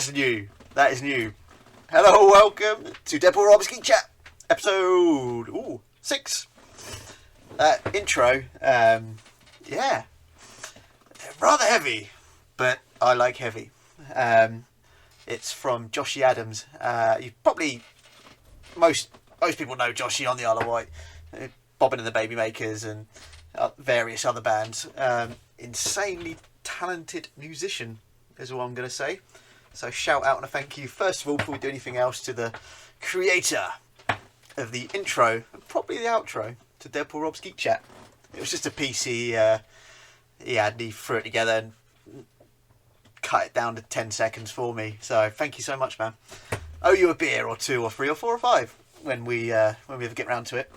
That's new. That is new. Hello, welcome to Deadpool Geek Chat, episode 6. Intro, yeah, rather heavy, but I like heavy. It's from Joshy Adams. You probably most people know Joshy on the Isle of Wight, Bobbin and the Babymakers, and various other bands. Insanely talented musician is all I'm going to say. So shout out and a thank you, first of all, before we do anything else, to the creator of the intro, and probably the outro, to Deadpool Rob's Geek Chat. It was just a piece he had, and he threw it together and cut it down to 10 seconds for me. So thank you so much, man. Owe you a beer or 2 or 3 or 4 or 5 when we ever get round to it.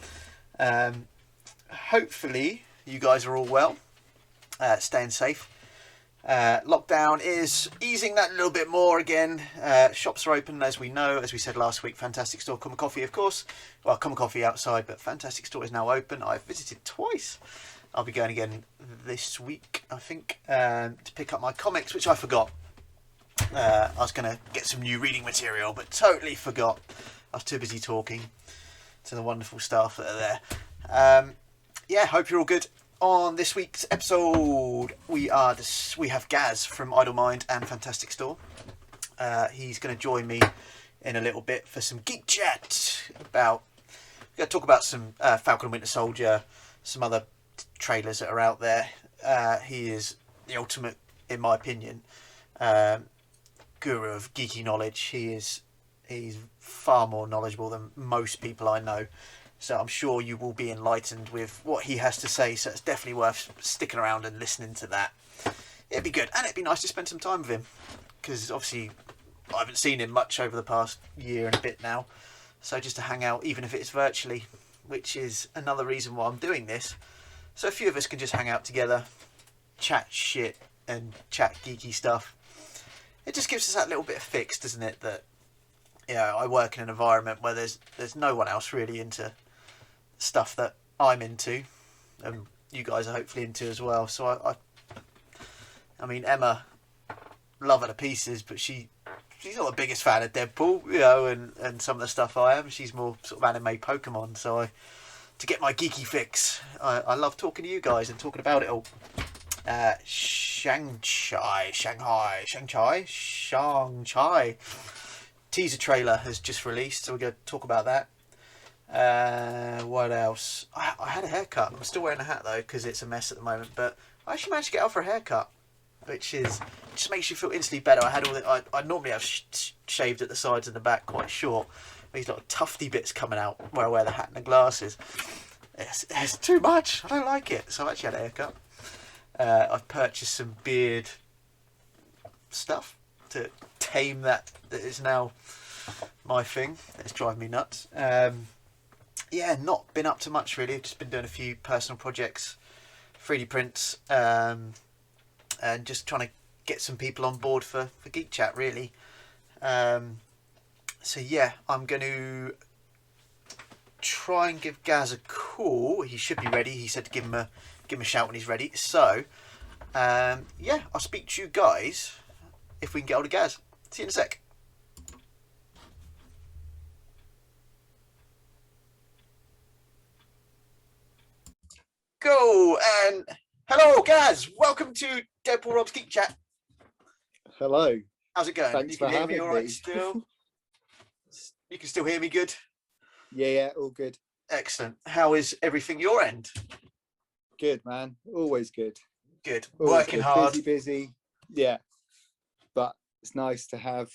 Hopefully you guys are all well, staying safe. Lockdown is easing that a little bit more again. Shops are open, as we know, as we said last week. Fantastic Store, Come Coffee, of course. Well, Come Coffee outside, but Fantastic Store is now open. I've visited twice. I'll be going again this week, I think, to pick up my comics, which I forgot. I was going to get some new reading material, but totally forgot. I was too busy talking to the wonderful staff that are there. Yeah, hope you're all good. On this week's episode, we have Gaz from Idol.Mind and Fantastic Store. He's going to join me in a little bit for some geek chat. We're going to talk about some Falcon and Winter Soldier, some other trailers that are out there. He is the ultimate, in my opinion, guru of geeky knowledge. He's far more knowledgeable than most people I know. So I'm sure you will be enlightened with what he has to say. So it's definitely worth sticking around and listening to that. It'd be good. And it'd be nice to spend some time with him. Because obviously I haven't seen him much over the past year and a bit now. So just to hang out, even if it's virtually, which is another reason why I'm doing this. So a few of us can just hang out together, chat shit and chat geeky stuff. It just gives us that little bit of fix, doesn't it? That, you know, I work in an environment where there's no one else really into stuff that I'm into, and you guys are hopefully into as well. So I mean, Emma, love her to pieces, but she's not the biggest fan of Deadpool, you know, and some of the stuff I am. She's more sort of anime Pokemon. So to get my geeky fix, I love talking to you guys and talking about it all. Shanghai teaser trailer has just released, so we're going to talk about that. What else? I had a haircut. I'm still wearing a hat though because it's a mess at the moment, but I actually managed to get out for a haircut, which just makes you feel instantly better. I had I normally have shaved at the sides and the back quite short. These little tufty bits coming out where I wear the hat and the glasses. It's too much. I don't like it. So I actually had a haircut. I've purchased some beard stuff to tame that is now my thing. It's driving me nuts. Yeah, not been up to much really. I've just been doing a few personal projects, 3D prints, and just trying to get some people on board for Geek Chat really. So yeah, I'm going to try and give Gaz a call. He should be ready. He said to give him a shout when he's ready. So yeah, I'll speak to you guys if we can get hold of Gaz. See you in a sec. Go and hello, Gaz. Welcome to Deadpool Rob's Geek Chat. Hello. How's it going? Thanks You can for hear having me all right me. still? You can still hear me good? Yeah, all good. Excellent. How is everything your end? Good, man. Always good. Good. Always Working good. hard. Busy. Yeah. But it's nice to have,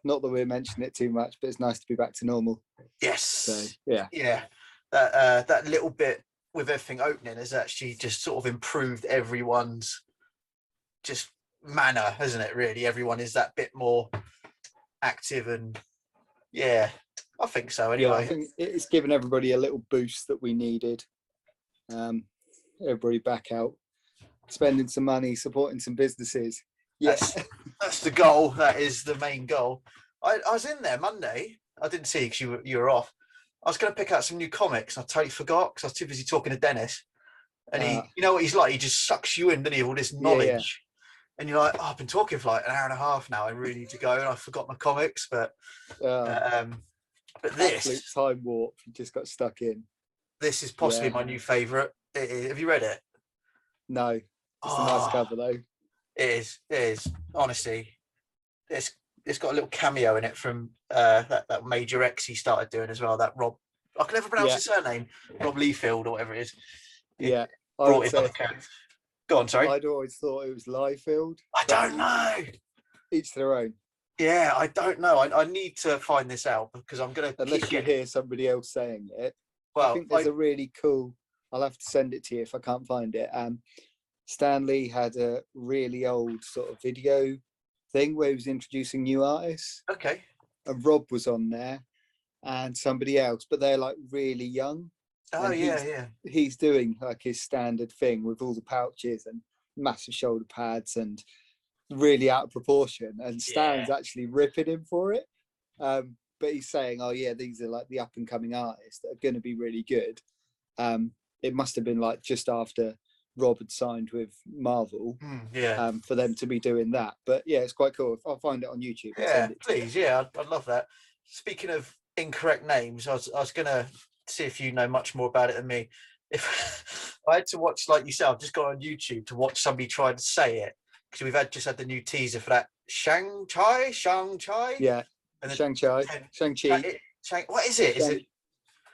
not that we're mentioning it too much, but it's nice to be back to normal. Yes. So, yeah. Yeah. That little bit with everything opening has actually just sort of improved everyone's just manner, hasn't it, really? Everyone is that bit more active and yeah, I think so anyway. Yeah, I think it's given everybody a little boost that we needed. Everybody back out, spending some money, supporting some businesses. Yes, that's the goal. That is the main goal. I was in there Monday. I didn't see because you were off. I was going to pick out some new comics. I totally forgot because I was too busy talking to Dennis. And he, you know what he's like? He just sucks you in, doesn't he? All this knowledge. and you're like, oh, I've been talking for like an hour and a half now. I really need to go, and I forgot my comics. But Uh, absolute this time warp. You just got stuck in. is possibly Yeah. my new favourite. Have you read it? No, it's a nice Oh, cover though. it is. It is. Honestly, it's got a little cameo in it from that Major X he started doing as well. That Rob, I can never pronounce Yeah, his surname. Rob Liefeld or whatever it is. He yeah. I brought would in say other characters. Go on, sorry. I'd always thought it was Liefeld. I don't know. Each to their own. Yeah, I don't know. I need to find this out because I'm gonna Unless keep you getting. hear somebody else saying it. I Well, think there's a really cool. I'll have to send it to you if I can't find it. Stanley had a really old sort of video thing where he was introducing new artists, okay. and Rob was on there, and somebody else, but they're like really young. Oh And yeah. he's doing like his standard thing with all the pouches and massive shoulder pads and really out of proportion. And Stan's actually ripping him for it. But he's saying, oh yeah, these are like the up and coming artists that are going to be really good. It must have been like just after Rob had signed with Marvel, Yeah. for them to be doing that. But yeah, it's quite cool. I'll find it on YouTube and Yeah, send it to you. please. Yeah, I'd love that. Speaking of incorrect names, I was gonna see if you know much more about it than me. If I had to watch, like you said, I've just got on YouTube to watch somebody try to say it because we've just had the new teaser for that Shang-Chi, Yeah, and the Shang-Chi. what is it? Is it?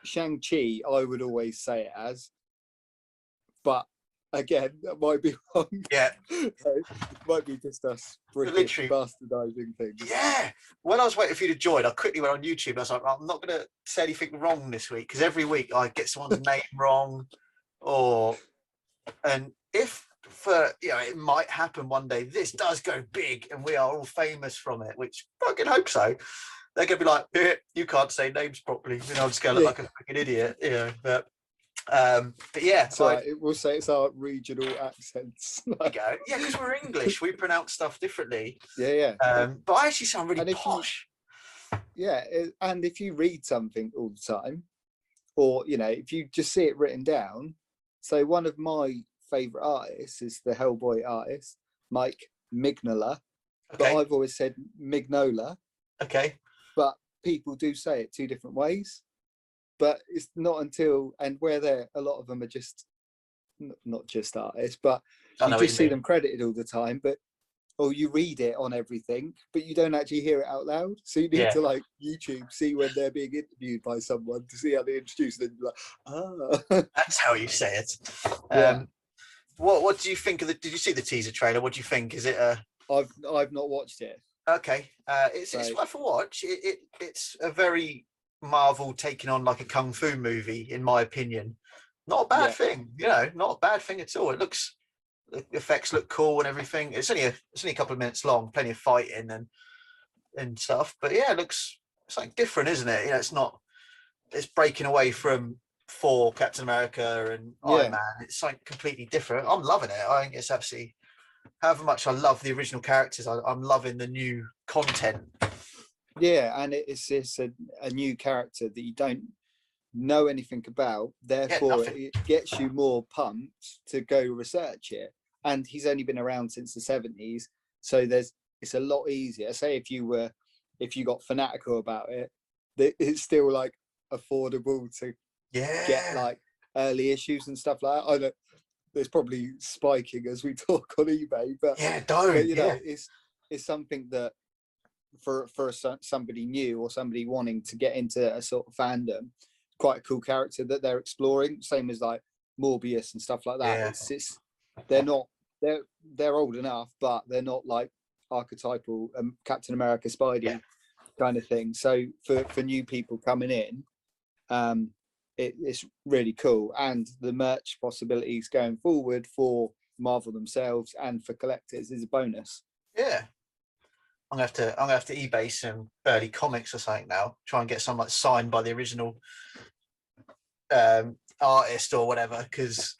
Shang-Chi, I would always say it as, but again, that might be wrong. Yeah. It might be just us British Literally. bastardizing things. Yeah. When I was waiting for you to join, I quickly went on YouTube. I was like, I'm not going to say anything wrong this week because every week I get someone's name wrong, and if it might happen one day. This does go big, and we are all famous from it, which I fucking hope so. They're going to be like, you can't say names properly. I'm just going to look like a freaking idiot, But yeah, So we'll say it's our regional accents. There you go. Yeah, because we're English, we pronounce stuff differently. Yeah. But I actually sound really posh. And if you read something all the time, or if you just see it written down. So one of my favorite artists is the Hellboy artist, Mignolet. Okay. But I've always said Mignolet. Okay. But people do say it two different ways. But it's not until, and where a lot of them are just not just artists, but you just see them credited all the time. But you read it on everything, but you don't actually hear it out loud. So you need to like YouTube, see when they're being interviewed by someone to see how they introduce them. You're like, that's how you say it. What do you think of the? Did you see the teaser trailer? What do you think? Is it I've not watched it. Okay, it's worth a watch. It's a very Marvel taking on like a kung fu movie, in my opinion. Not a bad thing, not a bad thing at all. The effects look cool and everything. It's only a couple of minutes long, plenty of fighting and stuff. But yeah, it's like different, isn't it? It's breaking away from Thor, Captain America, and Iron Man. It's like completely different. I'm loving it. I think it's absolutely. However much I love the original characters, I'm loving the new content. Yeah, and it's a new character that you don't know anything about. Therefore, it gets you more pumped to go research it. And he's only been around since the 70s, so it's a lot easier. Say if you got fanatical about it, it's still like affordable to get like early issues and stuff like that. I know there's probably spiking as we talk on eBay, but it's something that for somebody new or somebody wanting to get into a sort of fandom, quite a cool character that they're exploring. Same as like Morbius and stuff like that. They're old enough, but they're not like archetypal Captain America, Spidey kind of thing. So for new people coming in, it's really coll, and the merch possibilities going forward for Marvel themselves and for collectors is a bonus. Yeah, I'm gonna have to eBay some early comics or something now. Try and get some like signed by the original artist or whatever. Because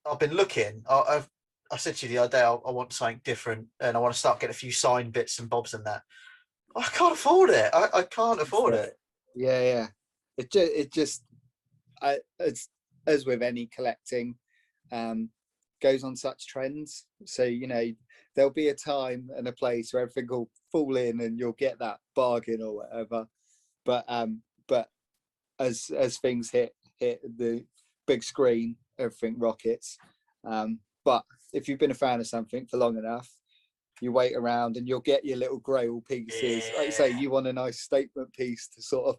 I've been looking. I said to you the other day, I want something different, and I want to start getting a few signed bits and bobs and that. I can't afford it. I can't afford it. Yeah. It just it's, as with any collecting, goes on such trends. So there'll be a time and a place where everything will fall in and you'll get that bargain or whatever. But as things hit the big screen, everything rockets. But if you've been a fan of something for long enough, you wait around and you'll get your little grail pieces. Like you say, you want a nice statement piece to sort of,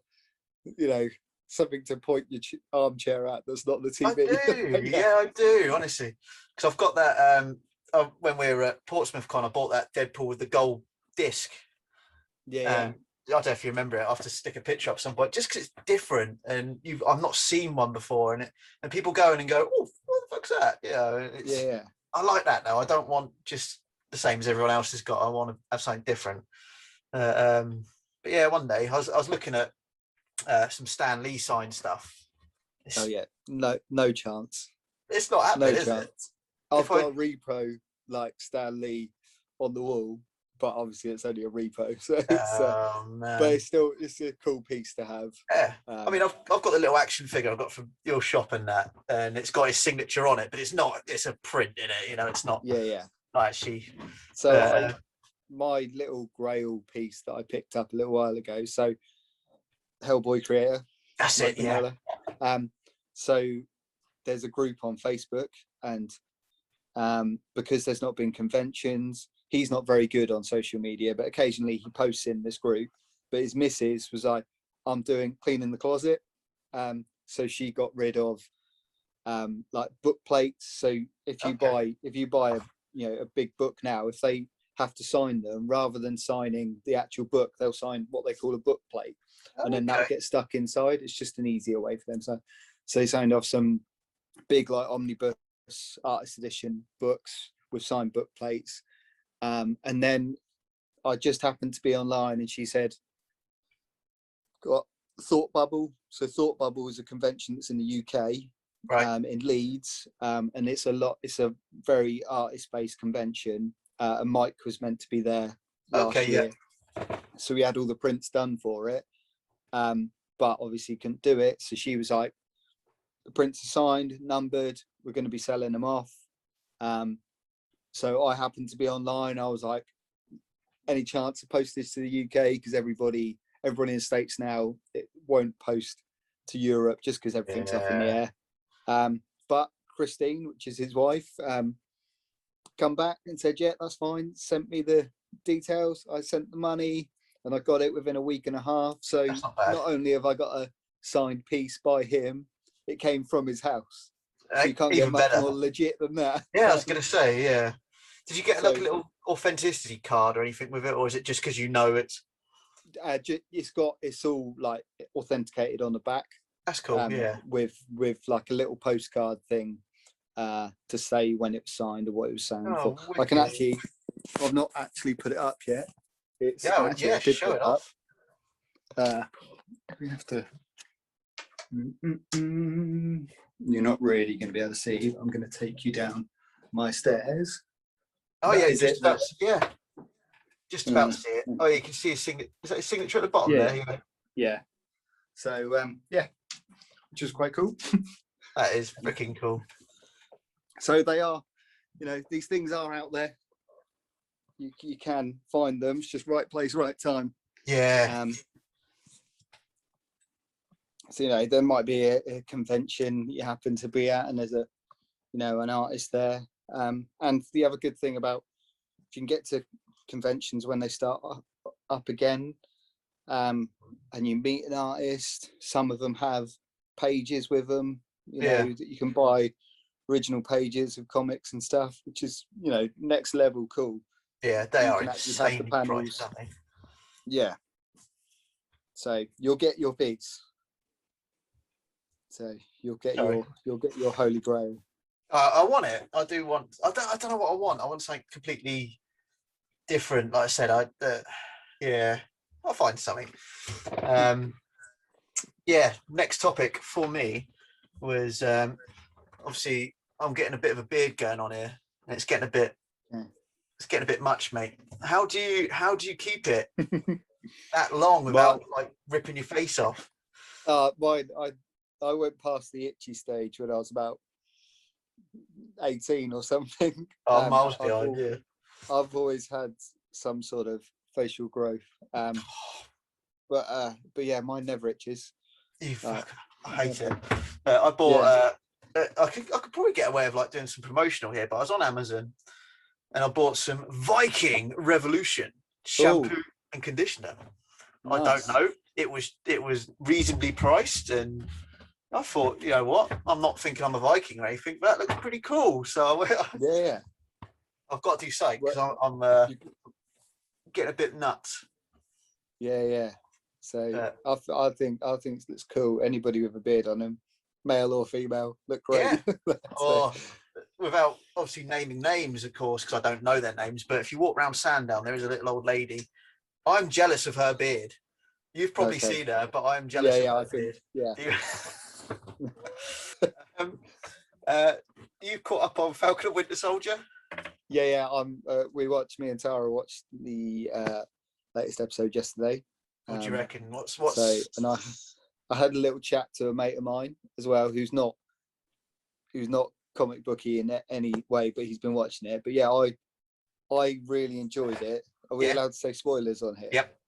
you know, something to point your armchair at that's not the TV. I do, yeah, I do, honestly. Because I've got that, when we were at Portsmouth Con, I bought that Deadpool with the gold disc. Yeah. I don't know if you remember it. I'll have to stick a picture up some point, just because it's different and I've not seen one before, and people go in and go, oh, what the fuck's that? Yeah, I like that though. I don't want just the same as everyone else has got. I want to have something different. But yeah, one day I was looking at some Stan Lee signed stuff. Oh yeah, no chance. It's not happening, No is chance. it? I've got a repro like Stan Lee on the wall, but obviously it's only a repo, so it's but it's a cool piece to have. Yeah, I mean, I've got the little action figure I got from your shop and that, and it's got his signature on it, but it's not. It's a print in it, you know. It's not. Yeah. Not actually. So my little grail piece that I picked up a little while ago. So Hellboy creator. That's it. Mignolet. Yeah. So there's a group on Facebook, and because there's not been conventions, he's not very good on social media, but occasionally he posts in this group. But his missus was like, I'm doing cleaning the closet. So she got rid of like book plates. So if you buy a big book now, if they have to sign them, rather than signing the actual book, they'll sign what they call a book plate, and then that'll get stuck inside. It's just an easier way for them. So they signed off some big like omnibus artist edition books with signed book plates. And then I just happened to be online, and she said, got Thought Bubble. So Thought Bubble is a convention that's in the UK, right, in Leeds, and it's a very artist-based convention. And Mike was meant to be there last year, so we had all the prints done for it, but obviously couldn't do it. So she was like, the prints are signed, numbered, we're going to be selling them off. So I happened to be online. I was like, any chance to post this to the UK? Because everybody in the States now, it won't post to Europe just because everything's up in the air. But Christine, which is his wife, come back and said, yeah, that's fine. Sent me the details. I sent the money, and I got it within a week and a half. So not only have I got a signed piece by him, it came from his house. So you can't get much more legit than that. Yeah, I was going to say, yeah. Did you get like a little authenticity card or anything with it, or is it just because you know it's? It's all like authenticated on the back. That's cool. Yeah. With like a little postcard thing to say when it was signed or what it was signed for. Wicked. I can actually, I've not actually put it up yet. It's show it off. We have to. You're not really going to be able to see. I'm going to take you down my stairs. Oh yeah, just about to see it. Oh, you can see his signature. Is that his signature at the bottom there? Yeah. So which is quite cool. That is freaking cool. So they are, these things are out there. You can find them. It's just right place, right time. Yeah. So there might be a convention you happen to be at, and there's an artist there. And the other good thing about, if you can get to conventions when they start up again, and you meet an artist, some of them have pages with them, that you can buy original pages of comics and stuff, which is, next level cool. Yeah, they are insanely priced, aren't they? Yeah. So you'll get your piece. So you'll get your holy grail. I want it. I do want. I don't know what I want. I want something completely different. Like I said, I'll find something. Next topic for me was obviously I'm getting a bit of a beard going on here, and it's getting a bit. Yeah. It's getting a bit much, mate. How do you keep it that long without like ripping your face off? I went past the itchy stage when I was about 18 or something. Oh, miles behind, yeah. I've always had some sort of facial growth. But yeah, mine never itches. You fuck, I hate it. I bought. Yeah. I could probably get away with like doing some promotional here, but I was on Amazon and I bought some Viking Revolution shampoo Oh, and conditioner. I don't nice. know. It was reasonably priced, and I thought, you know what? I'm not thinking I'm a Viking or anything, but that looks pretty cool. So Yeah. I've got to do something Well, because I'm you, getting a bit nuts. yeah. So Uh, I think it looks cool. Anybody with a beard on them, male or female, look yeah. great. So, Or without obviously naming names, of course, because I don't know their names. But if you walk around Sandown, there is a little old lady. I'm jealous of her beard. You've probably okay. seen her, but I'm jealous of Yeah. her I think beard. yeah. Do you, um, uh, you caught up on Falcon and Winter Soldier? Yeah. Me and Tara watched the latest episode yesterday. What do you reckon? What's So, and I had a little chat to a mate of mine as well, who's not comic booky in any way, but he's been watching it. But yeah, I really enjoyed it. Are we yeah? allowed to say spoilers on here? Yep.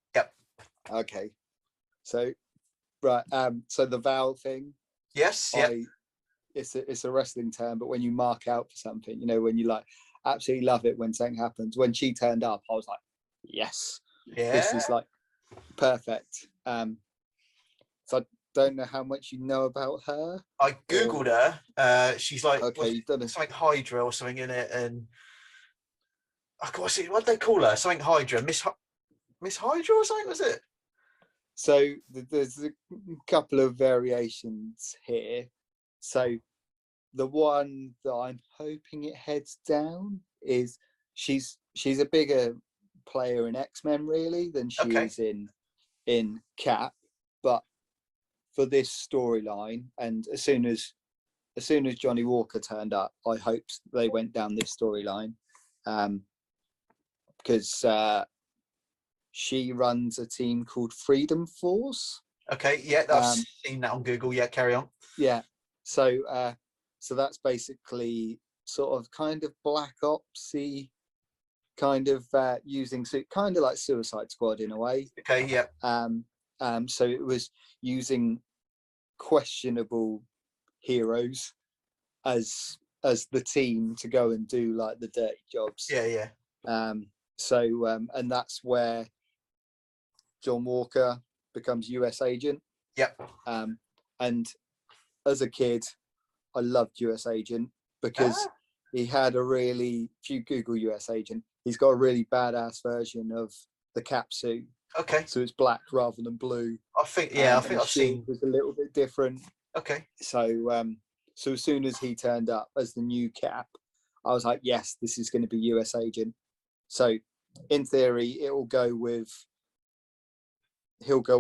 Okay. So right, so the Val thing, Yes, yep. It's a wrestling term, but when you mark out for something, you know, when you like absolutely love it when something happens. When she turned up, I was like, yes, Yeah. this is like perfect. So I don't know how much you know about her. I googled her. She's like, Okay, you've done something Hydra or something in it, and what did they call her? Something Hydra, Miss Hydra or something, was it? So there's a couple of variations here. So the one that I'm hoping it heads down is she's a bigger player in X-Men really than she is in Cap, but for this storyline, and as soon as Johnny Walker turned up, I hoped they went down this storyline, because she runs a team called Freedom Force. Okay, yeah, I've seen that on Google. Yeah, carry on. Yeah, so that's basically sort of kind of Black Opsy, kind of using kind of like Suicide Squad in a way. Okay, yeah. So it was using questionable heroes as the team to go and do like the dirty jobs. Yeah. And that's where John Walker becomes US agent. Yep. And as a kid, I loved US agent because he had a really, if you Google US agent, he's got a really badass version of the cap suit. Okay. So it's black rather than blue. I think I've seen. It was a little bit different. Okay. So as soon as he turned up as the new Cap, I was like, yes, this is going to be US agent. So in theory, he'll go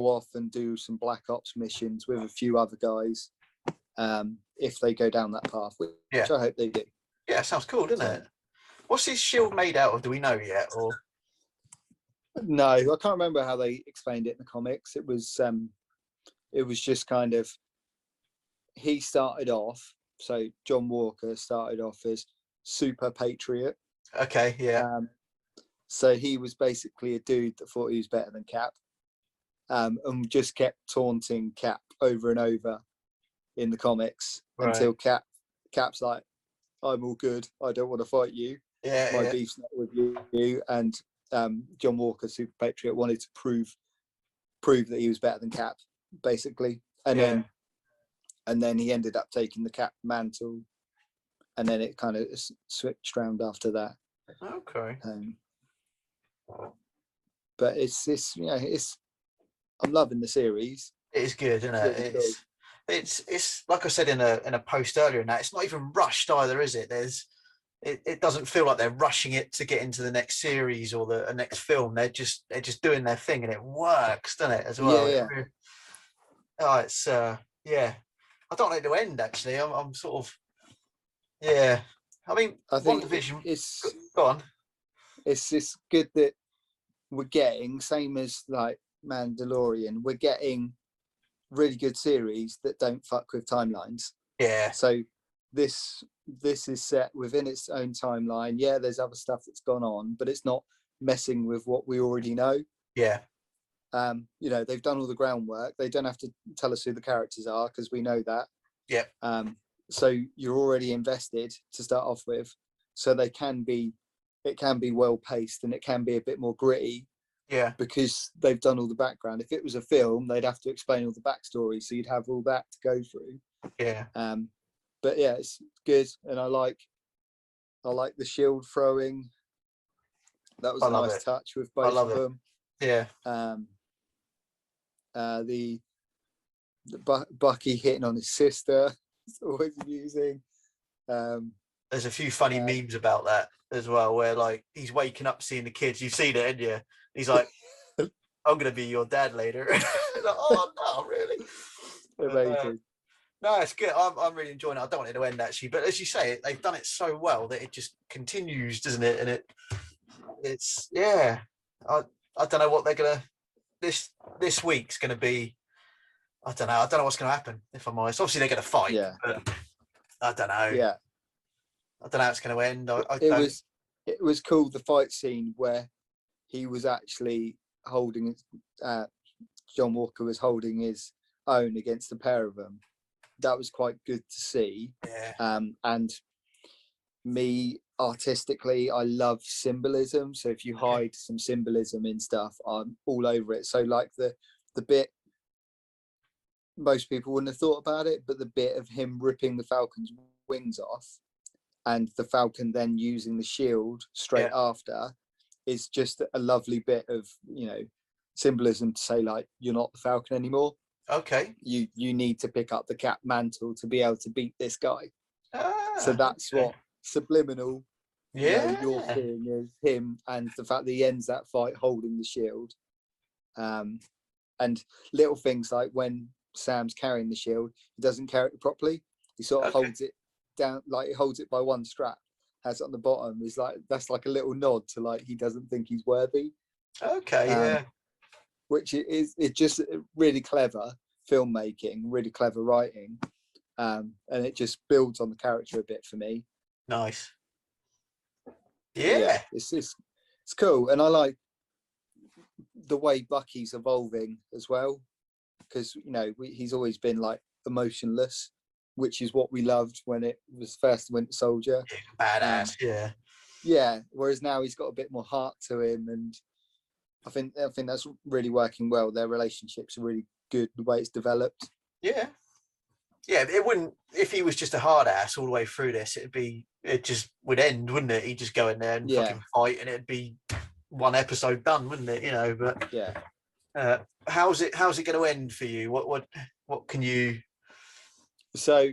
off and do some Black Ops missions with a few other guys, if they go down that path, which I hope they do. Yeah, sounds cool, doesn't it? What's his shield made out of? Do we know yet? Or no, I can't remember how they explained it in the comics. It was just kind of, he started off, so John Walker started off as super patriot. Okay, yeah. So he was basically a dude that thought he was better than Cap, and just kept taunting Cap over and over in the comics until Cap's like, I'm all good, I don't want to fight you. My beef's not with you. And John Walker, super patriot, wanted to prove that he was better than Cap, basically. And then he ended up taking the Cap mantle, and then it kind of switched around after that. Okay. But it's I'm loving the series. It is good, isn't it? Really cool. It's like I said in a post earlier, and that it's not even rushed either, is it? It doesn't feel like they're rushing it to get into the next series or the next film. They're just doing their thing, and it works, doesn't it? As well. Yeah. It's I don't want it to end. Actually, I'm sort of I mean, I think WandaVision. It's go on. It's good that we're getting, same as like Mandalorian, we're getting really good series that don't fuck with timelines. Yeah. So this this is set within its own timeline. Yeah, there's other stuff that's gone on, but it's not messing with what we already know. Yeah. You know, they've done all the groundwork. They don't have to tell us who the characters are because we know that. Yeah. So you're already invested to start off with. So it can be well paced and it can be a bit more gritty. Yeah. Because they've done all the background. If it was a film, they'd have to explain all the backstory, so you'd have all that to go through. Yeah. But yeah, it's good, and I like the shield throwing. That was a nice touch with both of them. Yeah. The Bucky hitting on his sister. It's always amusing. There's a few funny memes about that as well, where like he's waking up seeing the kids. You've seen it, haven't you? He's like, I'm gonna be your dad later. Like, oh no, really? Amazing. No, it's good. I'm really enjoying it. I don't want it to end actually, but as you say, they've done it so well that it just continues, doesn't it? And it's yeah. I don't know what they're gonna this week's gonna be. I don't know what's gonna happen, if I'm honest. Obviously they're gonna fight, yeah. But I don't know. Yeah. I don't know how it's gonna end. It was cool, the fight scene where he was actually holding John Walker was holding his own against the pair of them. That was quite good to see. Yeah. And me artistically, I love symbolism. So if you hide some symbolism in stuff, I'm all over it. So like the bit, most people wouldn't have thought about it, but the bit of him ripping the Falcon's wings off and the Falcon then using the shield straight after is just a lovely bit of, you know, symbolism to say like, you're not the Falcon anymore. Okay. You need to pick up the Cap mantle to be able to beat this guy. So that's what subliminal, you know, you're seeing is him, and the fact that he ends that fight holding the shield. And little things like when Sam's carrying the shield, he doesn't carry it properly. He sort of holds it down, like he holds it by one strap, has it on the bottom. Is like, that's like a little nod to like he doesn't think he's worthy. Which is just really clever filmmaking, really clever writing, and it just builds on the character a bit for me. Nice. Yeah, it's cool, and I like the way Bucky's evolving as well, because you know he's always been like emotionless, which is what we loved when it was first Winter Soldier. Badass, yeah. Whereas now he's got a bit more heart to him, and I think that's really working well. Their relationships are really good, the way it's developed. Yeah. It wouldn't, if he was just a hard ass all the way through this, it just would end, wouldn't it? He'd just go in there and fucking fight, and it'd be one episode done, wouldn't it? You know, but how's it going to end for you? What can you? So,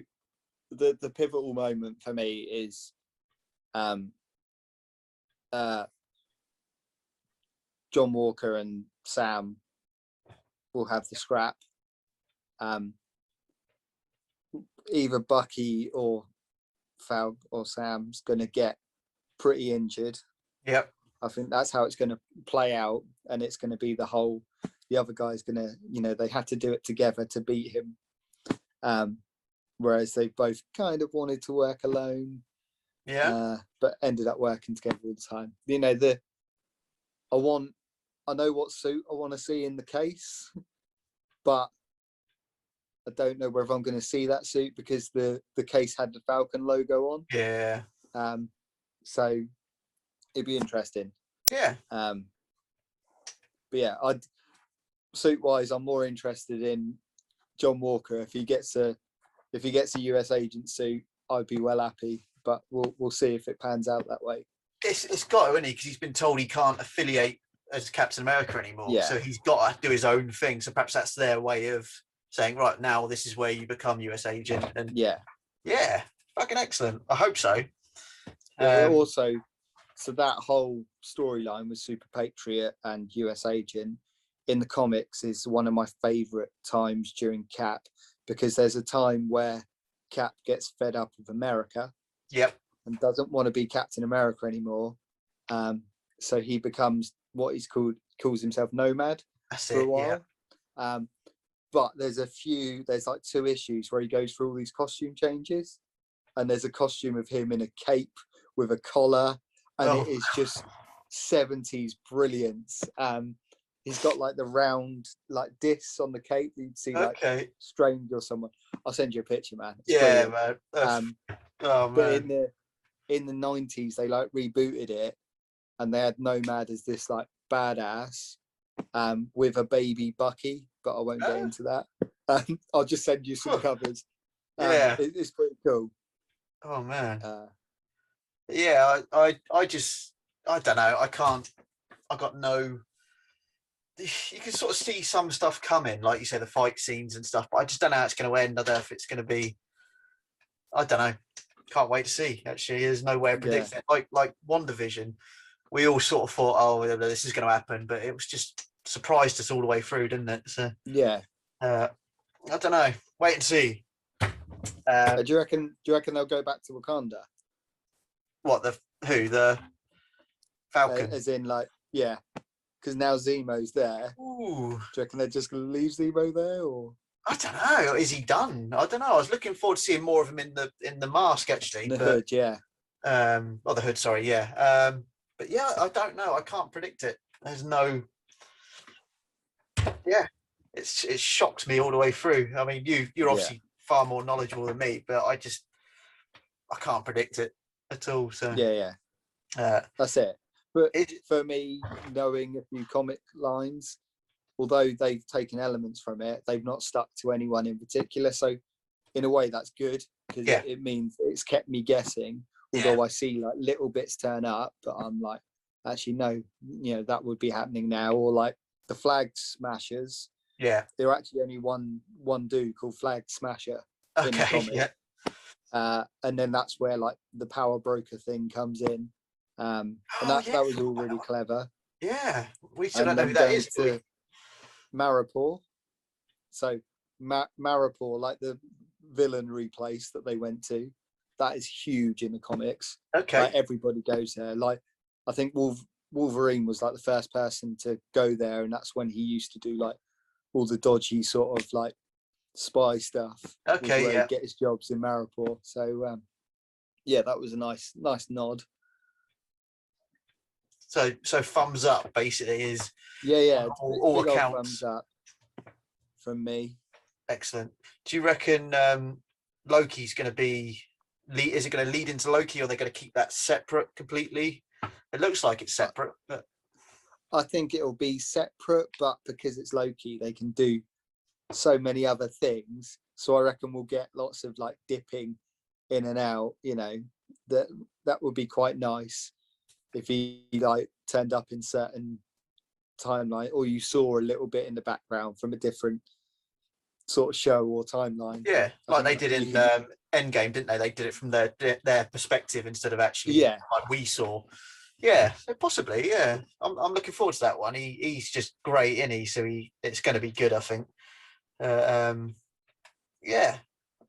the pivotal moment for me is, John Walker and Sam will have the scrap. Either Bucky or Falc or Sam's going to get pretty injured. Yep. I think that's how it's going to play out, and it's going to be the other guy's going to, you know, they had to do it together to beat him. Whereas they both kind of wanted to work alone. Yeah. But ended up working together all the time. You know, I know what suit I want to see in the case, but I don't know whether I'm going to see that suit because the case had the Falcon logo on. Yeah. So it'd be interesting. Yeah. But yeah, suit wise, I'm more interested in John Walker. If he gets a US agent suit, I'd be well happy. But we'll see if it pans out that way. It's got to, isn't he? Because he's been told he can't affiliate as Captain America anymore. Yeah. So he's got to do his own thing. So perhaps that's their way of saying, right, now this is where you become US agent. And yeah, fucking excellent. I hope so. Also, so that whole storyline with Super Patriot and US agent in the comics is one of my favorite times during Cap, because there's a time where Cap gets fed up with America. Yep. And doesn't want to be Captain America anymore. So he becomes what calls himself Nomad for a while. Yeah. But there's like 2 issues where he goes through all these costume changes. and there's a costume of him in a cape with a collar, and it is just 70s brilliance. He's got like the round like discs on the cape that you'd see like Strange or someone. I'll send you a picture, man. It's man. But in the 90s they like rebooted it, and they had Nomad as this like badass with a baby Bucky, but I won't get into that. I'll just send you some covers. It's pretty cool. Oh man. I don't know. I got no. You can sort of see some stuff coming, like you say, the fight scenes and stuff, but I just don't know how it's going to end. I don't know if it's going to be. I don't know. Can't wait to see. Actually, there's no way of predicting it. Like WandaVision, we all sort of thought, oh, this is going to happen, but it was just surprised us all the way through, didn't it? So I don't know. Wait and see. Do you reckon they'll go back to Wakanda? What, the Falcon? As in, like, yeah, because now Zemo's there. Ooh. Do you reckon they're just going to leave Zemo there, or? I don't know. Is he done? I don't know. I was looking forward to seeing more of him in the mask, actually. The hood, yeah. The hood, sorry, yeah. But yeah, I don't know. I can't predict it. There's no. Yeah, it shocked me all the way through. I mean, you're obviously far more knowledgeable than me, but I can't predict it at all. So that's it. But for me, knowing a few comic lines, although they've taken elements from it, they've not stuck to anyone in particular. So in a way, that's good, because it means it's kept me guessing. Although I see like little bits turn up, but I'm like, actually no, that would be happening now. Or like the Flag Smashers. Yeah, they're actually only one dude called Flag Smasher in the comic. And then that's where like the power broker thing comes in. And that was all really clever. Yeah, we still don't know who that is. To Maripor. So Maripor, like the villainry place that they went to, that is huge in the comics. Like everybody goes there. Like I think Wolverine was like the first person to go there, and that's when he used to do like all the dodgy sort of like spy stuff. He'd get his jobs in Maripor. So that was a nice nod. So thumbs up basically is all accounts. Thumbs up from me. Excellent. Do you reckon Loki's going to be? Is it going to lead into Loki, or are they going to keep that separate completely? It looks like it's separate, but I think it'll be separate. But because it's Loki, they can do so many other things. So I reckon we'll get lots of like dipping in and out. That would be quite nice if he like turned up in certain timeline, or you saw a little bit in the background from a different sort of show or timeline. Yeah, like they did in Endgame, didn't they? They did it from their perspective instead of actually like we saw. Yeah, possibly. Yeah, I'm looking forward to that one. He's just great, isn't he? So it's going to be good, I think. Yeah,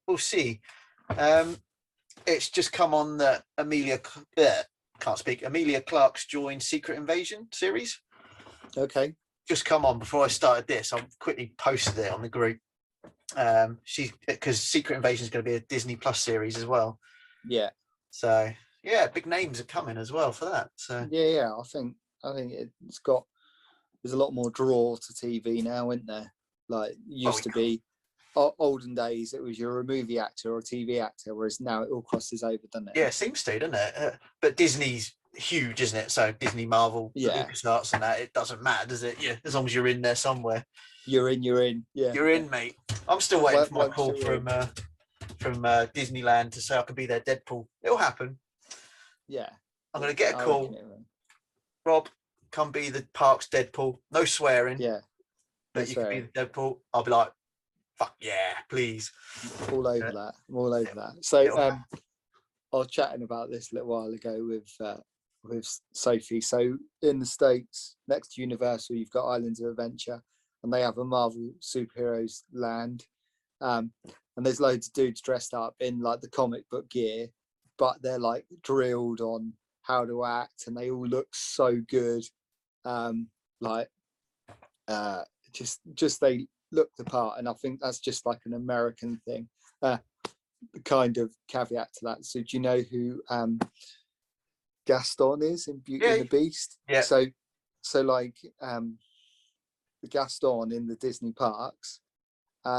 we'll see. It's just come on that Emilia Clarke's joined Secret Invasion series. Okay. Just come on before I started this. I quickly posted it on the group. Because Secret Invasion is going to be a Disney Plus series as well. Yeah. So big names are coming as well for that. So I think there's a lot more draw to TV now, isn't there? Like used to be. Olden days, it was you're a movie actor or a TV actor, whereas now it all crosses over, doesn't it? Yeah, it seems to, doesn't it? But Disney's huge, isn't it? So Disney, Marvel, LucasArts and that, it doesn't matter, does it? Yeah, as long as you're in there somewhere. You're in. Yeah. You're in, mate. I'm still waiting for my call from Disneyland to say I could be their Deadpool. It'll happen. Yeah. I'm going to get a call. Rob, come be the park's Deadpool. No swearing. Yeah. But you can be the Deadpool. I'll be like, fuck yeah, please. All over that. I'm all over that. So I was chatting about this a little while ago with Sophie. So in the States, next to Universal, you've got Islands of Adventure, and they have a Marvel superheroes land. And there's loads of dudes dressed up in like the comic book gear, but they're like drilled on how to act, and they all look so good. Just they look the part, and I think that's just like an American thing. kind of caveat to that. So do you know who Gaston is in Beauty and the Beast? Yeah. So like the Gaston in the Disney parks,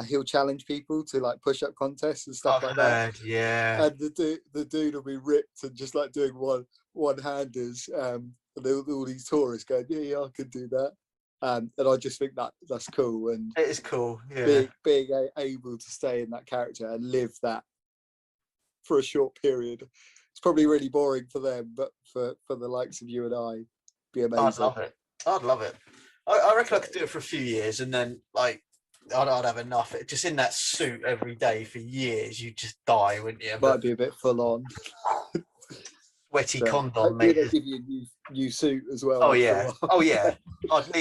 he'll challenge people to like push-up contests and stuff like that. Yeah. And the dude will be ripped and just like doing one-handers. And all these tourists going, yeah, I could do that. And I just think that's cool. And it is cool. Yeah. Being able to stay in that character and live that for a short period. It's probably really boring for them, but for the likes of you and I, be amazing. I'd love it. I reckon I could do it for a few years, and then like I'd have enough. Just in that suit every day for years, you'd just die, wouldn't you? Might be a bit full on. Sweaty condom, hopefully mate. they give you a new suit as well. Oh yeah. I'd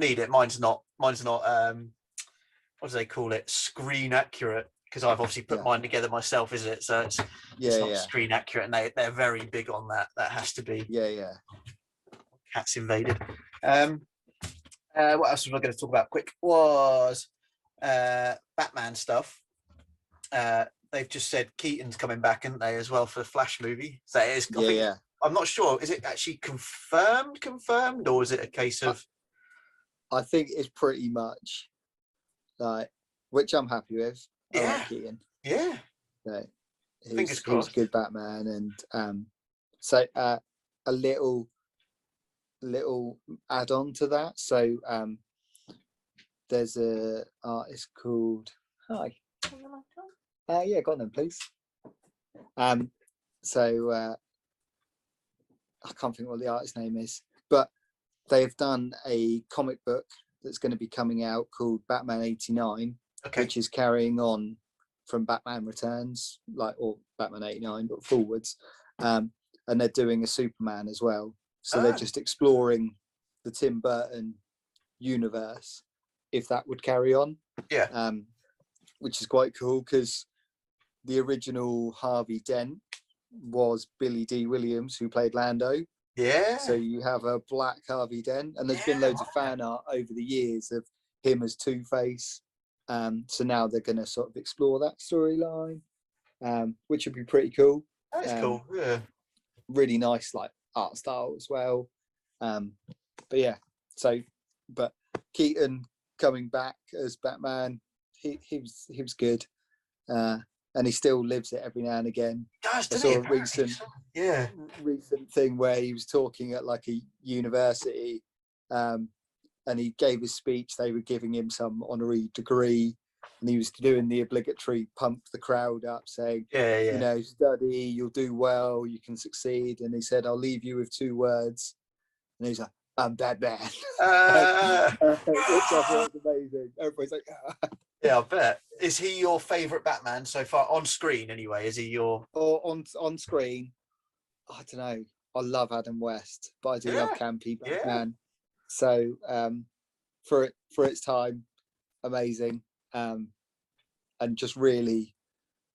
need it. Mine's not. What do they call it? Screen accurate. Because I've obviously put mine together myself, is it? So it's not screen accurate, and they're very big on that. That has to be. Yeah. Cats invaded. What else was I going to talk about? Quick was Batman stuff. They've just said Keaton's coming back, haven't they, as well for the Flash movie? So it is. I'm not sure. Is it actually confirmed, or is it a case of? I think it's pretty much like, which I'm happy with. I like Keaton. Yeah. He's a good Batman, and so a little add-on to that. So there's a artist called yeah, got them, please. So I can't think what the artist's name is, but they've done a comic book that's going to be coming out called Batman 89, which is carrying on from Batman Returns, or Batman 89, but forwards. And they're doing a Superman as well. So they're just exploring the Tim Burton universe, if that would carry on. Yeah. Which is quite cool, because the original Harvey Dent was Billy D. Williams, who played Lando. Yeah. So you have a black Harvey Dent, and there's been loads of fan art over the years of him as Two-Face. So now they're going to sort of explore that storyline, which would be pretty cool. That's cool. Yeah. Really nice, like art style as well. But yeah. But Keaton coming back as Batman, he was good. And he still lives it every now and again. I saw a recent thing where he was talking at like a university, and he gave his speech. They were giving him some honorary degree, and he was doing the obligatory pump the crowd up, saying, you know, study, you'll do well, you can succeed. And he said, I'll leave you with 2 words. And he's like, I'm Batman. Which I thought was amazing. Everybody's like, yeah, I bet. Is he your favourite Batman so far on screen? Anyway, is he your? Or on screen? I don't know. I love Adam West, but I do love campy Batman. So for its time, amazing, and just really,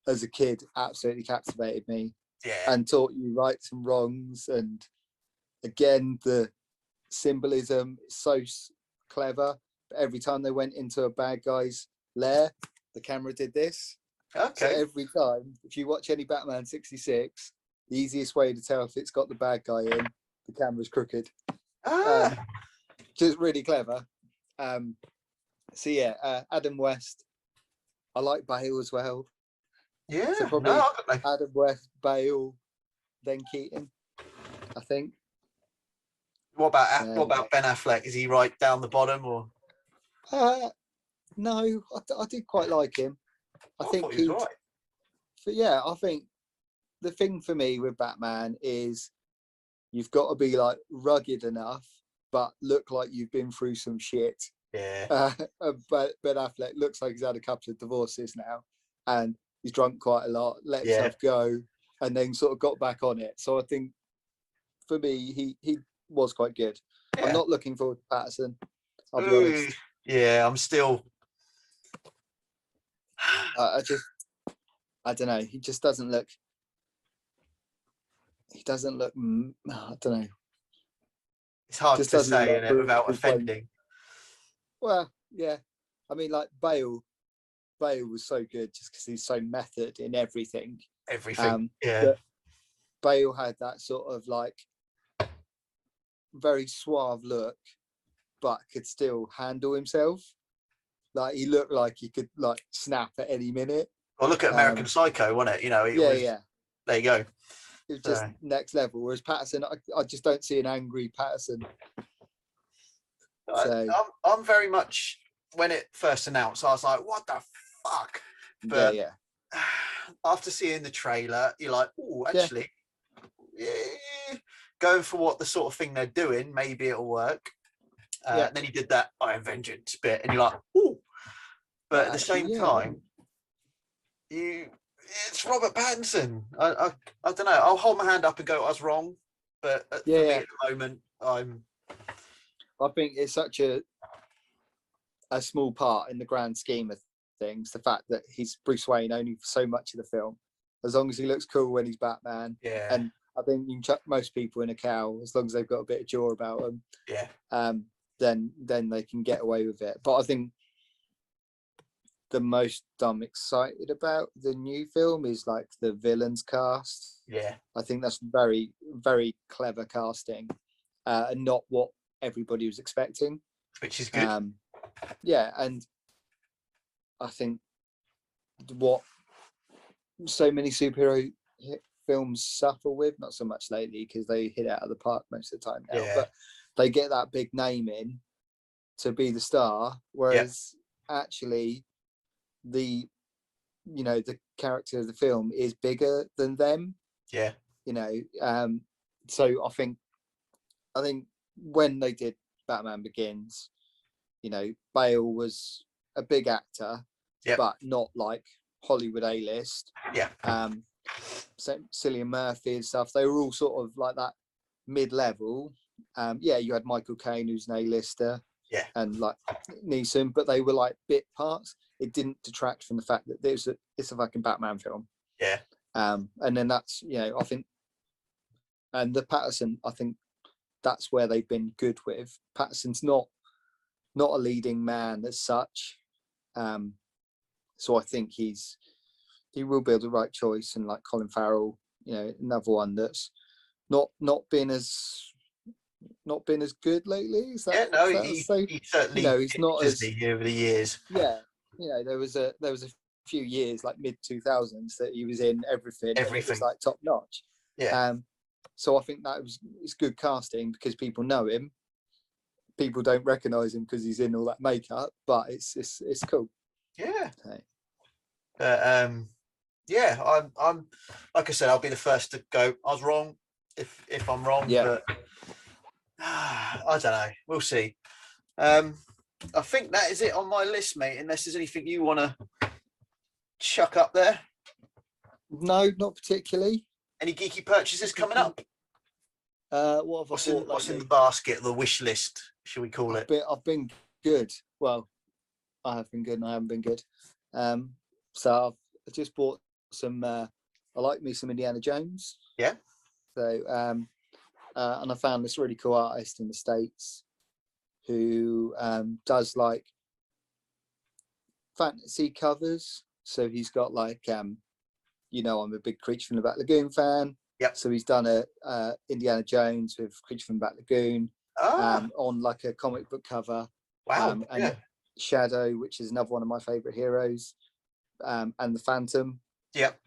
as a kid, absolutely captivated me. Yeah. And taught you rights and wrongs, and again the symbolism is so clever. But every time they went into a bad guy's lair, the camera did this. So every time, if you watch any Batman 66, the easiest way to tell if it's got the bad guy in, the camera's crooked. Just really clever. So yeah, Adam West. I like Bale as well. Yeah. So probably Adam West, Bale, then Keaton, I think. What about Ben Affleck? Is he right down the bottom, or? No, I did quite like him. I think he was right. But yeah, I think the thing for me with Batman is you've got to be like rugged enough, but look like you've been through some shit. Yeah. But Ben Affleck looks like he's had a couple of divorces now, and he's drunk quite a lot, let himself go, and then sort of got back on it. So I think for me, he was quite good. Yeah. I'm not looking forward to Patterson, I'll be honest. Yeah, I'm still. I don't know. He just doesn't look. He doesn't look. I don't know. It's hard to say, isn't it, without offending. Well, yeah. I mean, like Bale. Bale was so good just because he's so method in everything. Yeah. But Bale had that sort of like very suave look, but could still handle himself. Like he looked like he could like snap at any minute. Well, look at American Psycho, wasn't it? You know, it was. Yeah. There you go. It was just next level. Whereas Patterson, I just don't see an angry Patterson. So I'm very much, when it first announced, I was like, what the fuck? But yeah. After seeing the trailer, you're like, oh, actually, going for what the sort of thing they're doing, maybe it'll work. And then he did that I Am Vengeance bit, and you're like, oh. But at the same time, it's Robert Pattinson. I don't know. I'll hold my hand up and go, I was wrong. But for me at the moment, I think it's such a small part in the grand scheme of things. The fact that he's Bruce Wayne only for so much of the film, as long as he looks cool when he's Batman. Yeah. And I think you can chuck most people in a cowl as long as they've got a bit of jaw about them. Yeah. Then they can get away with it. But I think the most I'm excited about the new film is like the villains cast. Yeah. I think that's very, very clever casting, and not what everybody was expecting. Which is good. And I think what so many superhero films suffer with, not so much lately because they hit out of the park most of the time now, but they get that big name in to be the star, whereas actually the character of the film is bigger than them. So I think when they did Batman Begins, Bale was a big actor, but not like Hollywood A-list. So Cillian Murphy and stuff, they were all sort of like that mid-level. You had Michael Caine, who's an A-lister, and like Neeson, but they were like bit parts. It didn't detract from the fact that it's a fucking Batman film. And then that's, I think, and the Patterson, I think that's where they've been good with. Patterson's not a leading man as such. So I think he will be the right choice. And like Colin Farrell, another one that's not been as good lately. Is that he certainly he's not as over the years. There was a few years like mid 2000s that he was in everything. And it was like top notch. So I think it's good casting because people know him. People don't recognize him because he's in all that makeup, but it's cool. I'm like I said, I'll be the first to go, I was wrong if I'm wrong, but I don't know, we'll see. I think that is it on my list, mate, unless there's anything you want to chuck up there. No, not particularly. Any geeky purchases coming up? What's in the basket, the wish list, should we call it? I've been good. Well, I have been good and I haven't been good. So I've just bought some. I like me some Indiana Jones. So and I found this really cool artist in the States who does like fantasy covers. So he's got like I'm a big Creature from the Black Lagoon fan. So he's done a Indiana Jones with Creature from the Black Lagoon on like a comic book cover. Wow. And Shadow, which is another one of my favorite heroes, and the Phantom.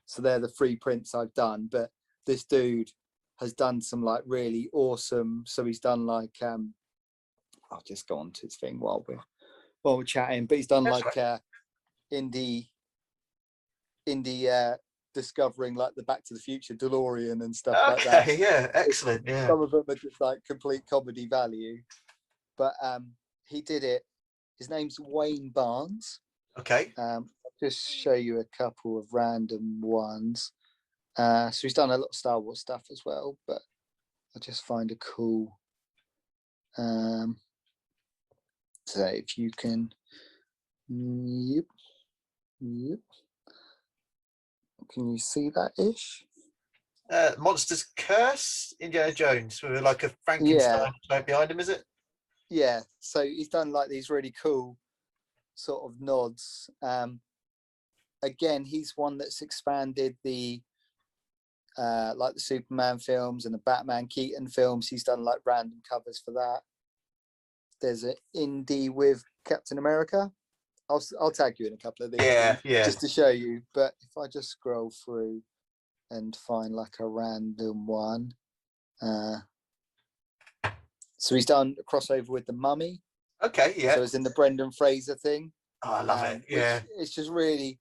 So they're the 3 prints I've done. But this dude has done some like really awesome. So he's done like I'll just go on to his thing while we're chatting. But he's done indie discovering like the Back to the Future DeLorean and stuff like that. Excellent. Some of them are just like complete comedy value, but he did it. His name's Wayne Barnes. I'll just show you a couple of random ones. So he's done a lot of Star Wars stuff as well, but I'll just find a cool so if you can can you see that ish? Monsters Curse, Indiana Jones, with like a Frankenstein behind him, is it? So he's done like these really cool sort of nods. again, he's one that's expanded the like the Superman films and the Batman Keaton films. He's done like random covers for that. There's an indie with Captain America. I'll tag you in a couple of these. Yeah, just to show you. But if I just scroll through and find like a random one, so he's done a crossover with the Mummy. Okay, yeah. So it's in the Brendan Fraser thing. Oh, I love it. Yeah, it's just really,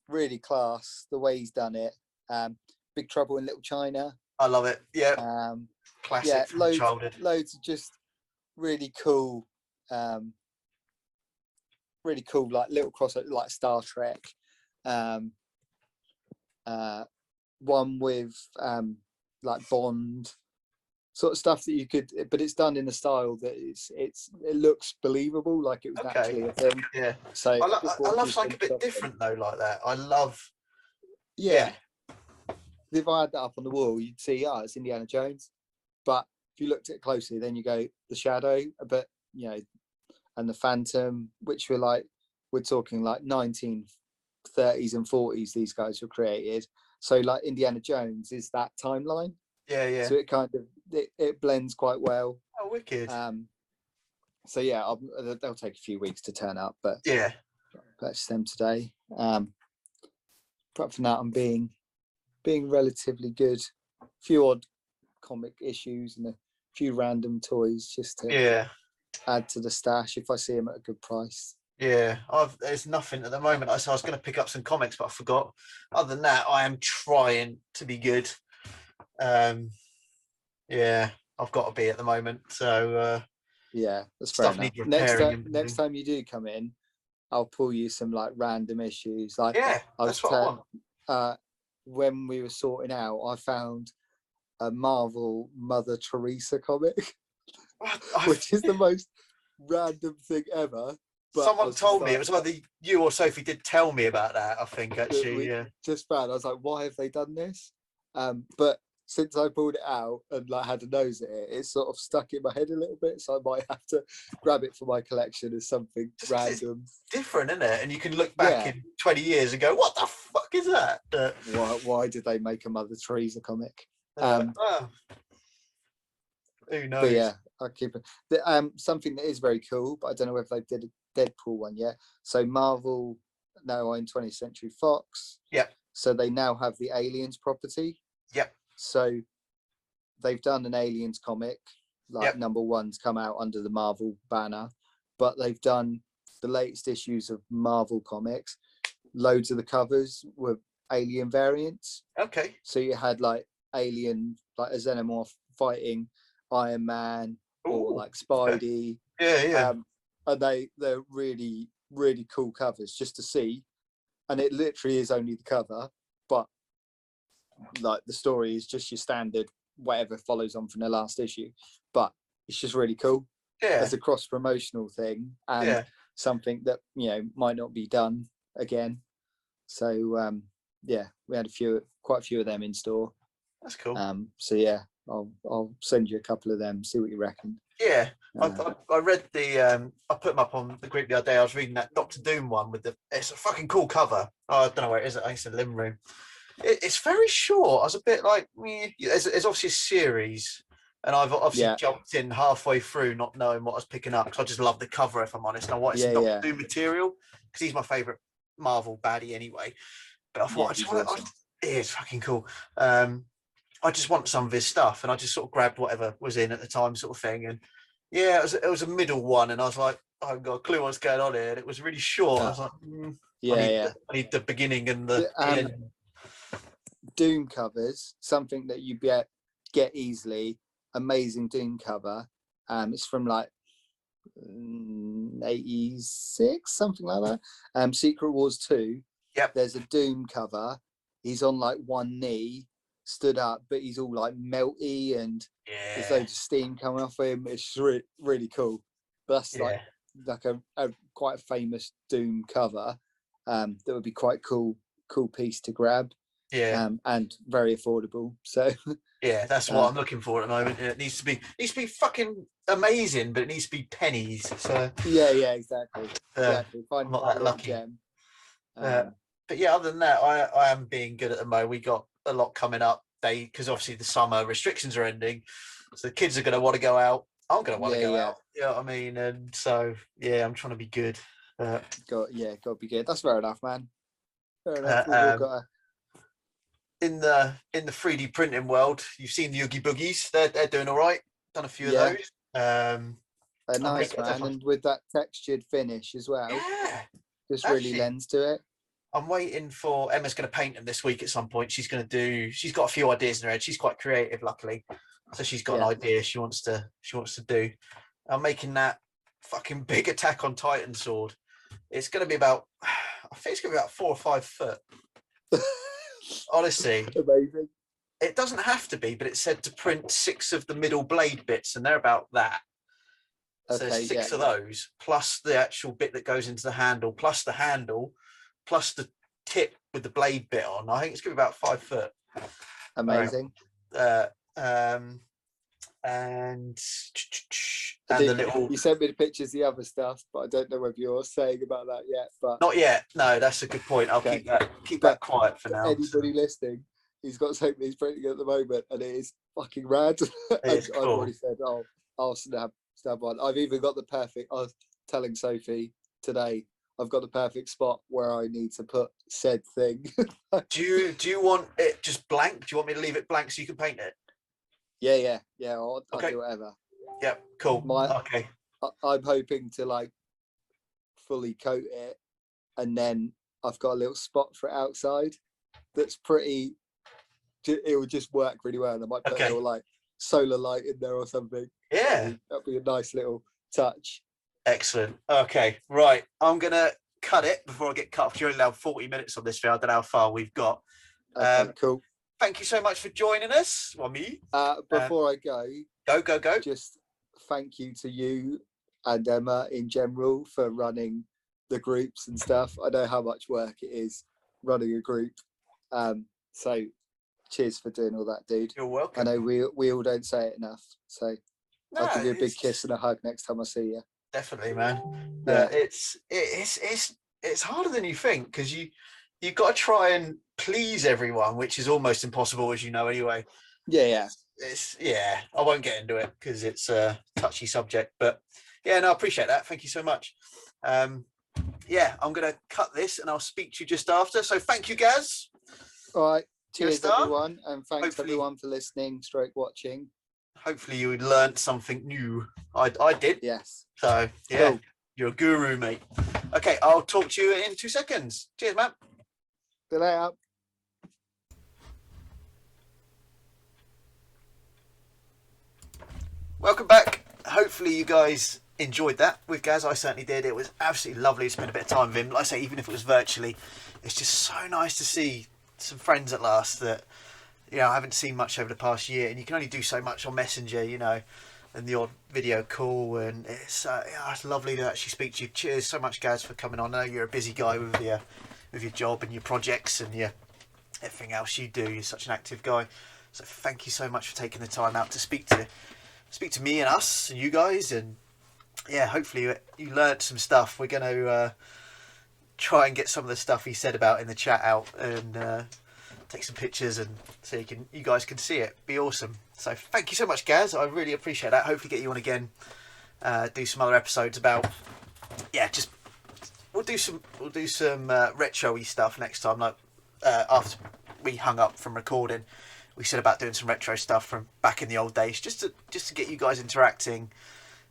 really class the way he's done it. Big Trouble in Little China. I love it. Yeah. Classic from childhood. Loads of just really cool, like little crossover, like Star Trek. One with like Bond sort of stuff that you could, but it's done in a style that it looks believable, like it was actually a thing. Yeah. So I love something a bit different though, like that. I love. Yeah. If I had that up on the wall, you'd see, it's Indiana Jones. But if you looked at it closely, then you go the Shadow, but and the Phantom, which we're talking like 1930s and 40s. These guys were created. So like Indiana Jones is that timeline. Yeah. So it kind of it blends quite well. Oh, wicked. So yeah, they'll take a few weeks to turn up, but yeah, purchase them today. Apart from that, I'm being relatively good. A few odd comic issues and a few random toys just to add to the stash if I see them at a good price. Yeah, there's nothing at the moment. I was going to pick up some comics, but I forgot. Other than that, I am trying to be good. Yeah, I've got to be at the moment. So yeah, that's fair enough. Next time you do come in, I'll pull you some like random issues. Like that's what I want. When we were sorting out, I found a Marvel Mother Teresa comic, which is the most random thing ever. But someone told me, it was either you or Sophie did tell me about that, I think, actually. Just found, I was like, why have they done this? But since I pulled it out and like had a nose at it, it's sort of stuck in my head a little bit, so I might have to grab it for my collection as something random. It's different, isn't it? And you can look back in 20 years and go, what the fuck is that? Why did they make a Mother Teresa comic? Who knows? But yeah, I'll keep it. Something that is very cool, but I don't know if they did a Deadpool one yet. So Marvel now own 20th Century Fox. Yep. So they now have the Aliens property. Yep. So they've done an Aliens comic, like number one's come out under the Marvel banner, but they've done the latest issues of Marvel comics. Loads of the covers were alien variants. Okay. So you had like alien, like a xenomorph fighting Iron Man or like Spidey. Yeah. And they're really, really cool covers just to see. And it literally is only the cover, but like the story is just your standard whatever follows on from the last issue. But it's just really cool. Yeah. As a cross promotional thing and something that might not be done again. So we had quite a few of them in store. That's cool. So yeah, I'll send you a couple of them, see what you reckon. Yeah, I read I put them up on the group the other day. I was reading that Doctor Doom one it's a fucking cool cover. Oh, I don't know where it is. I think it's in the living room. It's very short. I was a bit like, there's obviously a series, and I've obviously jumped in halfway through, not knowing what I was picking up because I just love the cover. If I'm honest, and I wanted some Doctor Doom material because he's my favorite Marvel baddie anyway. But I thought it is fucking cool. I just want some of his stuff, and I just sort of grabbed whatever was in at the time, sort of thing. And it was a middle one, and I was like, I haven't got a clue what's going on here. And it was really short. I was like, I need the beginning and the end. Doom covers, something that you get easily. Amazing Doom cover. It's from like 86, something like that. Secret Wars 2. Yep. There's a Doom cover. He's on like one knee, stood up, but he's all like melty and there's loads of steam coming off him. It's really, really cool. But that's like a quite a famous Doom cover. That would be quite cool piece to grab. Yeah. And very affordable. So yeah, that's what I'm looking for at the moment. It needs to be fucking amazing, but it needs to be pennies. So yeah, exactly. I'm not that lucky. Gem. but yeah, other than that, I am being good at the moment. We got a lot coming up. Because obviously the summer restrictions are ending, so the kids are going to want to go out. I'm going to want to go out. You know what I mean? And so yeah, I'm trying to be good. Got to be good. That's fair enough, man. Fair enough. We've all got to... In the 3D printing world, you've seen the Oogie Boogies. They're doing all right. Done a few of those. They're nice, man, and with that textured finish as well. Yeah, just really lends to it. I'm waiting for Emma's going to paint them this week at some point. She's got a few ideas in her head. She's quite creative, luckily, so she's got an idea she wants to do. I'm making that fucking big Attack on Titan sword. It's going to be about, I think it's going to be about 4 or 5 foot. Honestly, amazing. It doesn't have to be, but it said to print 6 of the middle blade bits, and they're about that. So there's 6 of those, plus the actual bit that goes into the handle, plus the tip with the blade bit on. I think it's going to be about 5 foot. Amazing. And the little... You sent me the pictures, the other stuff, but I don't know whether you're saying about that yet. But not yet. No, that's a good point. I'll keep that quiet for now. Anybody listening, he's got something he's printing at the moment, and it is fucking rad. It's cool. I've already said, I'll snap one. I've even got the perfect. I was telling Sophie today, I've got the perfect spot where I need to put said thing. Do you want it just blank? Do you want me to leave it blank so you can paint it? Yeah. I'll do whatever. Yeah, cool. Okay. I'm hoping to like fully coat it, and then I've got a little spot for it outside. That's pretty. It would just work really well, and I might put a little like solar light in there or something. Yeah, that'd be a nice little touch. Excellent. Okay, right. I'm gonna cut it before I get cut off. You're only allowed 40 minutes on this video. I don't know how far we've got. Cool. Thank you so much for joining us. Well, me. Before I go. Just thank you to you and Emma in general for running the groups and stuff. I know how much work it is running a group. So cheers for doing all that, dude. You're welcome. I know we all don't say it enough. So I'll give you a big kiss and a hug next time I see you. Definitely, man. Yeah. It's harder than you think, because you've got to try and please everyone, which is almost impossible, as you know anyway. Yeah. I won't get into it because it's a touchy subject, but yeah, no, I appreciate that. Thank you so much. I'm gonna cut this and I'll speak to you just after. So thank you, Gaz. All right. Cheers, everyone, and thanks everyone for listening, watching. Hopefully you learned something new. I did. Yes. So yeah, cool. You're a guru, mate. Okay, I'll talk to you in 2 seconds. Cheers, man. See you later. Welcome back. Hopefully you guys enjoyed that with Gaz. I certainly did. It was absolutely lovely to spend a bit of time with him. Like I say, even if it was virtually, it's just so nice to see some friends at last that, I haven't seen much over the past year, and you can only do so much on Messenger, and the odd video call, and it's lovely to actually speak to you. Cheers so much, Gaz, for coming on. I know you're a busy guy with your job and your projects and everything else you do. You're such an active guy, so thank you so much for taking the time out to speak to me and us and you guys, and hopefully you learned some stuff. We're going to try and get some of the stuff he said about in the chat out, and take some pictures, and so you guys can see it. Be awesome. So thank you so much, Gaz. I really appreciate that. Hopefully get you on again, do some other episodes about we'll do some retro-y stuff next time. Like after we hung up from recording, we said about doing some retro stuff from back in the old days, just to get you guys interacting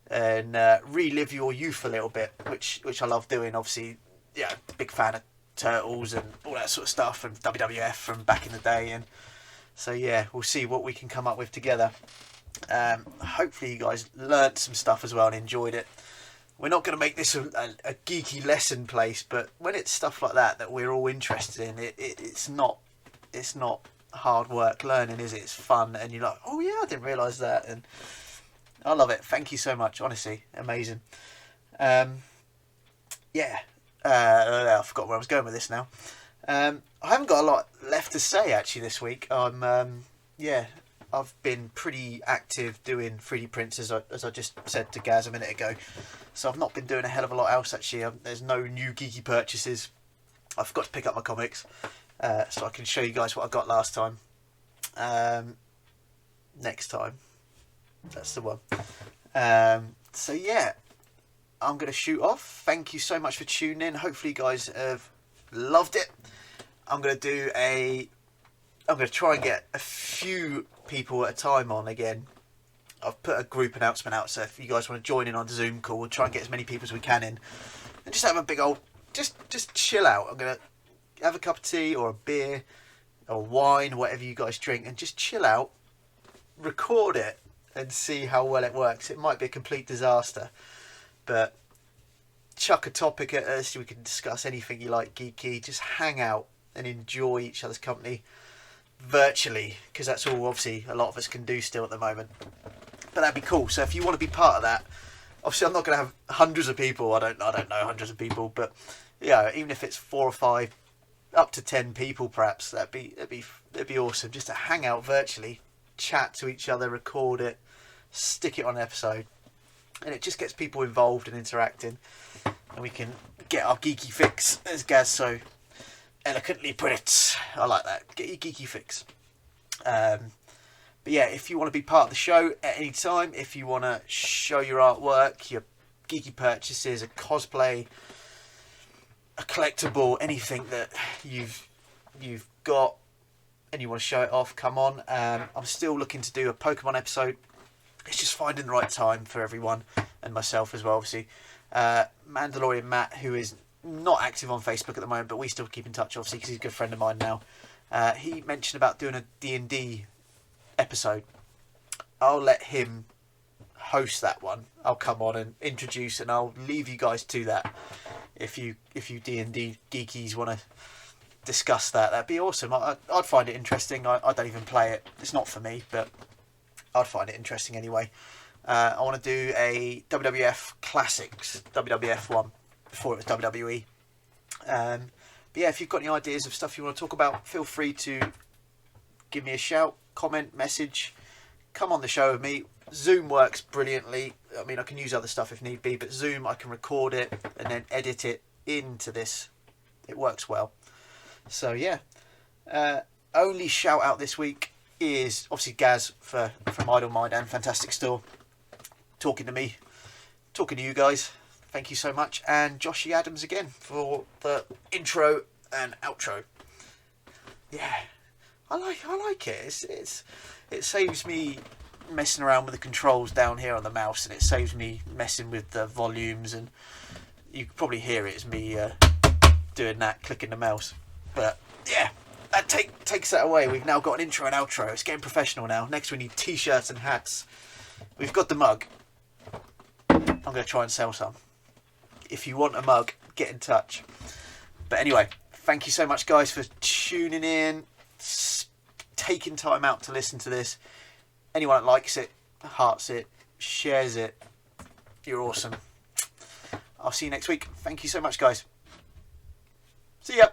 and relive your youth a little bit, which I love doing. Obviously, big fan of Turtles and all that sort of stuff, and WWF from back in the day, and so we'll see what we can come up with together. Hopefully you guys learnt some stuff as well and enjoyed it. We're not going to make this a geeky lesson place, but when it's stuff like that we're all interested in, it's not hard work learning, is it? It's fun, and you're like, oh yeah, I didn't realise that, and I love it. Thank you so much, honestly, amazing. I forgot where I was going with this now. I haven't got a lot left to say actually this week. I've been pretty active doing 3D prints, as I just said to Gaz a minute ago, so I've not been doing a hell of a lot else actually. There's no new geeky purchases I forgot to pick up my comics, so I can show you guys what I got last time. Next time, that's the one. So yeah, I'm going to shoot off. Thank you so much for tuning in. Hopefully you guys have loved it. I'm going to try and get a few people at a time on again. I've put a group announcement out, so if you guys want to join in on the Zoom call, we'll try and get as many people as we can in. And just have a big old, just chill out. I'm going to have a cup of tea or a beer or wine, whatever you guys drink, and just chill out, record it, and see how well it works. It might be a complete disaster, but chuck a topic at us. We can discuss anything you like, geeky. Just hang out and enjoy each other's company virtually, because that's all obviously a lot of us can do still at the moment. But that'd be cool. So if you want to be part of that, obviously I'm not going to have hundreds of people. I don't know hundreds of people, but yeah, even if it's 4 or 5, up to 10 people perhaps, that'd be awesome. Just to hang out virtually, chat to each other, record it, stick it on an episode, and it just gets people involved and interacting, and we can get our geeky fix, as Gaz so eloquently put it. I like that. Get your geeky fix. But yeah, if you want to be part of the show at any time, if you want to show your artwork, your geeky purchases, a cosplay, a collectible, anything that you've got and you want to show it off, come on. I'm still looking to do a Pokemon episode. It's just finding the right time for everyone, and myself as well, obviously. Mandalorian Matt, who is not active on Facebook at the moment, but we still keep in touch, obviously, because he's a good friend of mine now. He mentioned about doing a D&D episode. I'll let him host that one. I'll come on and introduce, and I'll leave you guys to that. If you D&D geekies want to discuss that, that'd be awesome. I'd find it interesting. I don't even play it. It's not for me, but I'd find it interesting anyway. I want to do a WWF Classics, WWF one, before it was WWE. But yeah, if you've got any ideas of stuff you want to talk about, feel free to give me a shout, comment, message, come on the show with me. Zoom works brilliantly. I mean, I can use other stuff if need be, but Zoom, I can record it and then edit it into this. It works well. So yeah, only shout out this week is obviously Gaz from Idol.Mind and Fantastic Store, talking to me, talking to you guys. Thank you so much, and Joshy Adams again for the intro and outro. Yeah, I like it. It saves me messing around with the controls down here on the mouse, and it saves me messing with the volumes, and you can probably hear it as me doing that, clicking the mouse. But yeah, that takes that away. We've now got an intro and outro. It's getting professional now. Next we need t-shirts and hats. We've got the mug. I'm going to try and sell some. If you want a mug, get in touch. But anyway, thank you so much, guys, for tuning in, taking time out to listen to this. Anyone that likes it, hearts it, shares it, you're awesome. I'll see you next week. Thank you so much, guys. See ya.